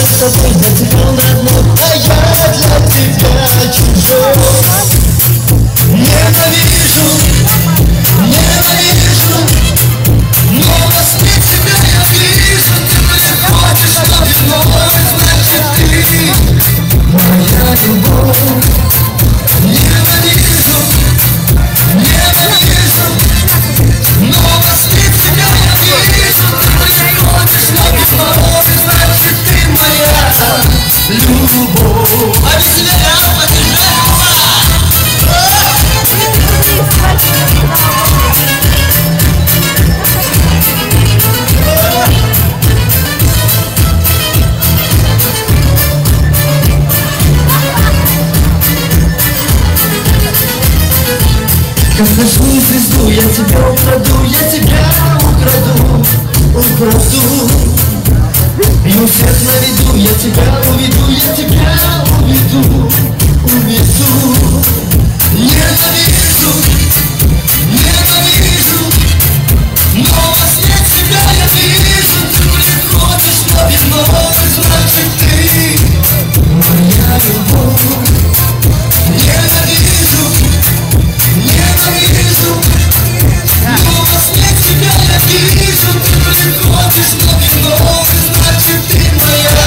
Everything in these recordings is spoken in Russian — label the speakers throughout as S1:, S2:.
S1: с тобой для тебя родной, а я для тебя чужой. Ненавижу, ненавижу, но во сне тебя я вижу. Ты мне хочешь, но виной, значит ты моя любовь. Ненавижу, ненавижу, но во сне тебя я вижу. Ты мне хочешь, но виной, значит ты моя любовь. А без тебя я подержу. Как ночную звезду я тебя украду, я тебя украду. И у всех на виду я тебя уведу, я тебя уведу. Ненавижу, ненавижу, но во сне тебя я вижу. Ты мне хочешь, но виной, значит ты моя любовь. Ненавижу, ненавижу, но во сне тебя я вижу. Ты мне хочешь, но виной, значит ты моя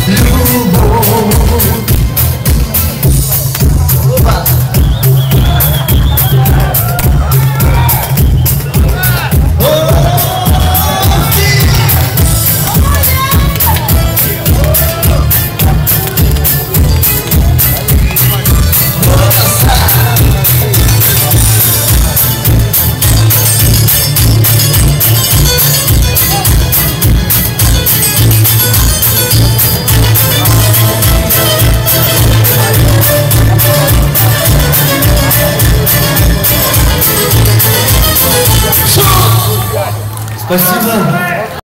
S1: любовь. Спасибо.